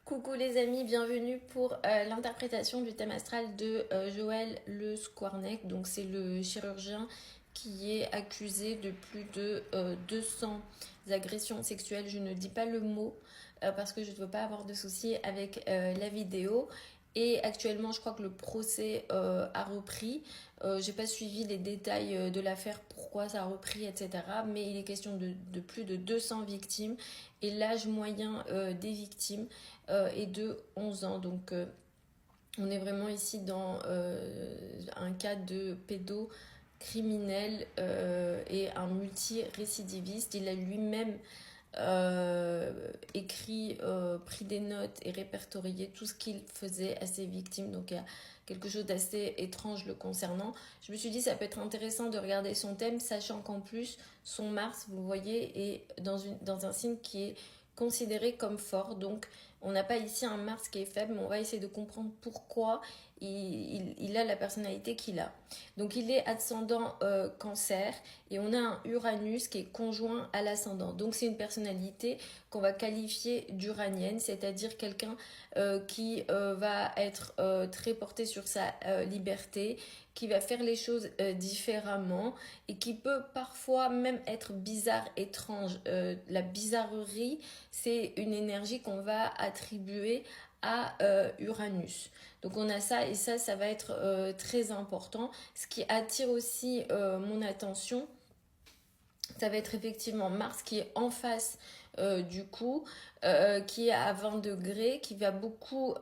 Coucou les amis, bienvenue pour l'interprétation du thème astral de Joël Le Squarneck. Donc c'est le chirurgien qui est accusé de plus de 200 agressions sexuelles. Je ne dis pas le mot parce que je ne veux pas avoir de soucis avec la vidéo. Et actuellement, je crois que le procès a repris. J'ai pas suivi les détails de l'affaire, pourquoi ça a repris, etc. Mais il est question de plus de 200 victimes et l'âge moyen des victimes est de 11 ans. Donc on est vraiment ici dans un cas de pédocriminel et un multirécidiviste. Il a lui-même écrit, pris des notes et répertorié tout ce qu'il faisait à ses victimes. Donc il y a quelque chose d'assez étrange le concernant. Je me suis dit ça peut être intéressant de regarder son thème, sachant qu'en plus son Mars, vous voyez, est dans un signe qui est considéré comme fort. Donc on n'a pas ici un Mars qui est faible, mais on va essayer de comprendre pourquoi il a la personnalité qu'il a. Donc il est ascendant cancer et on a un Uranus qui est conjoint à l'ascendant. Donc c'est une personnalité qu'on va qualifier d'uranienne, c'est-à-dire quelqu'un qui va être très porté sur sa liberté, qui va faire les choses différemment et qui peut parfois même être bizarre, étrange. La bizarrerie, c'est une énergie qu'on va attribuer à Uranus. Donc on a ça et ça va être très important. Ce qui attire aussi mon attention, ça va être effectivement Mars qui est en face du coup, qui est à 20 degrés, qui va beaucoup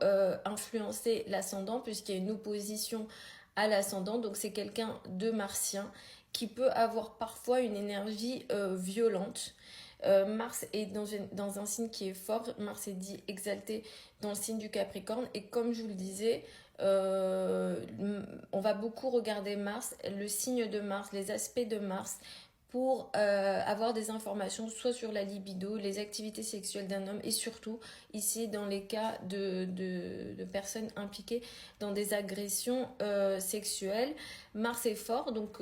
influencer l'ascendant puisqu'il y a une opposition à l'ascendant. Donc c'est quelqu'un de martien qui peut avoir parfois une énergie violente. Mars est dans un signe qui est fort. Mars est dit exalté dans le signe du Capricorne. Et comme je vous le disais, on va beaucoup regarder Mars, le signe de Mars, les aspects de Mars pour avoir des informations soit sur la libido, les activités sexuelles d'un homme et surtout ici dans les cas de personnes impliquées dans des agressions sexuelles. Mars est fort, donc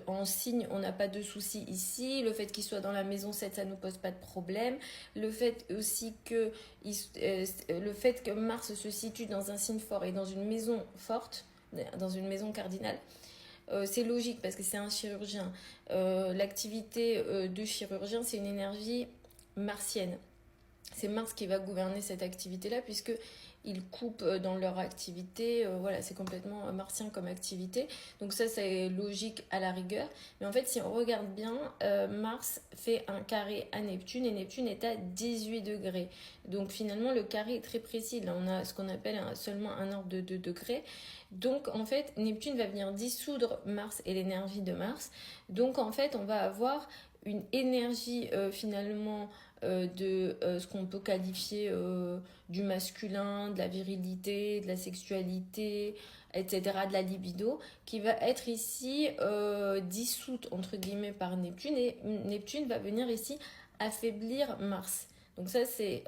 en signe on n'a pas de souci ici. Le fait qu'il soit dans la maison 7, ça ne nous pose pas de problème. Le fait aussi que, le fait que Mars se situe dans un signe fort et dans une maison forte, dans une maison cardinale, c'est logique parce que c'est un chirurgien. L'activité de chirurgien, c'est une énergie martienne. C'est Mars qui va gouverner cette activité-là puisque ils coupent dans leur activité. Voilà, c'est complètement martien comme activité. Donc ça, c'est logique à la rigueur. Mais en fait, si on regarde bien, Mars fait un carré à Neptune et Neptune est à 18 degrés. Donc finalement, le carré est très précis. Là, on a ce qu'on appelle seulement un ordre de 2 degrés. Donc en fait, Neptune va venir dissoudre Mars et l'énergie de Mars. Donc en fait, on va avoir une énergie finalement de ce qu'on peut qualifier du masculin, de la virilité, de la sexualité, etc., de la libido, qui va être ici dissoute entre guillemets par Neptune et Neptune va venir ici affaiblir Mars. Donc ça c'est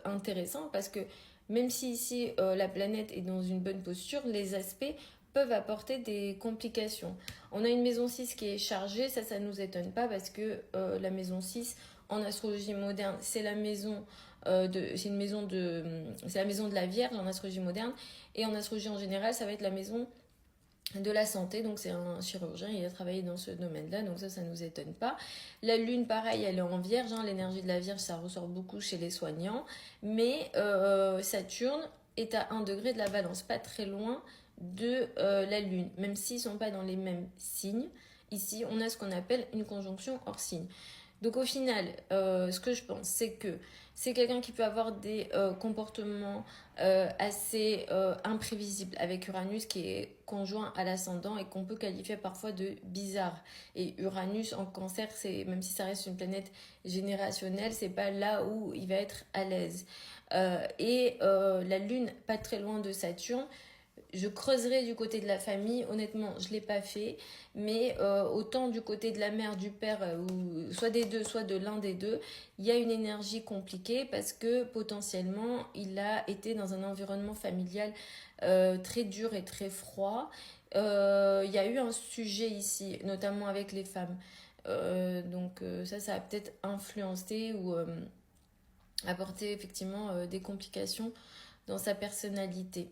intéressant parce que même si ici la planète est dans une bonne posture, les aspects peuvent apporter des complications. On a une maison 6 qui est chargée, ça ne nous étonne pas parce que la maison 6 en astrologie moderne, c'est la maison c'est la maison de la Vierge en astrologie moderne et en astrologie en général, ça va être la maison de la santé, donc c'est un chirurgien, il a travaillé dans ce domaine-là, donc ça nous étonne pas. La lune, pareil, elle est en vierge, hein, l'énergie de la vierge, ça ressort beaucoup chez les soignants, mais Saturne est à 1 degré de la balance, pas très loin de la lune, même s'ils ne sont pas dans les mêmes signes. Ici, on a ce qu'on appelle une conjonction hors signe. Donc au final, ce que je pense, c'est que c'est quelqu'un qui peut avoir des comportements assez imprévisibles avec Uranus qui est conjoint à l'ascendant et qu'on peut qualifier parfois de bizarre. Et Uranus en cancer, même si ça reste une planète générationnelle, c'est pas là où il va être à l'aise. La Lune, pas très loin de Saturne, je creuserai du côté de la famille, honnêtement, je ne l'ai pas fait, mais autant du côté de la mère, du père, ou soit des deux, soit de l'un des deux, il y a une énergie compliquée parce que potentiellement, il a été dans un environnement familial très dur et très froid. Il y a eu un sujet ici, notamment avec les femmes. Donc ça a peut-être influencé ou apporter effectivement des complications dans sa personnalité.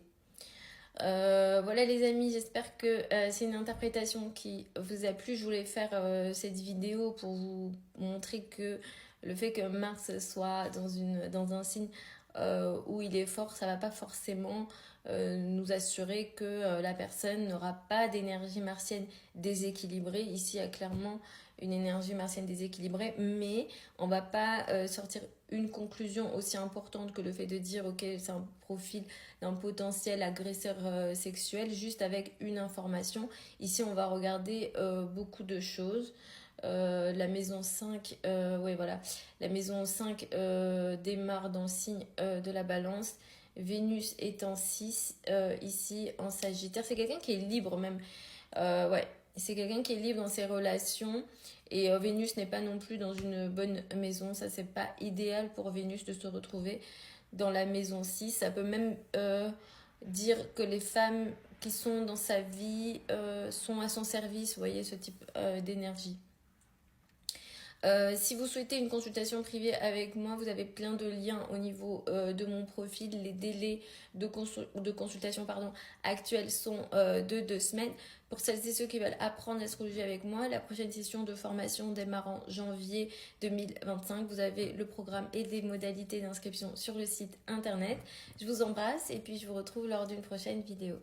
Voilà les amis, j'espère que c'est une interprétation qui vous a plu. Je voulais faire cette vidéo pour vous montrer que le fait que Mars soit dans un signe où il est fort, ça ne va pas forcément nous assurer que la personne n'aura pas d'énergie martienne déséquilibrée. Ici, il y a clairement une énergie martienne déséquilibrée, mais on ne va pas sortir une conclusion aussi importante que le fait de dire ok, c'est un profil d'un potentiel agresseur sexuel juste avec une information. Ici, on va regarder beaucoup de choses. La maison 5, ouais, voilà. La maison 5 démarre dans le signe de la balance. Vénus est en 6, ici en Sagittaire. C'est quelqu'un qui est libre même. Ouais, c'est quelqu'un qui est libre dans ses relations. Et Vénus n'est pas non plus dans une bonne maison. Ça, c'est pas idéal pour Vénus de se retrouver dans la maison 6. Ça peut même dire que les femmes qui sont dans sa vie sont à son service. Vous voyez ce type d'énergie. Si vous souhaitez une consultation privée avec moi, vous avez plein de liens au niveau de mon profil. Les délais de consultation actuels sont de 2 semaines. Pour celles et ceux qui veulent apprendre l'astrologie avec moi, la prochaine session de formation démarre en janvier 2025. Vous avez le programme et les modalités d'inscription sur le site internet. Je vous embrasse et puis je vous retrouve lors d'une prochaine vidéo.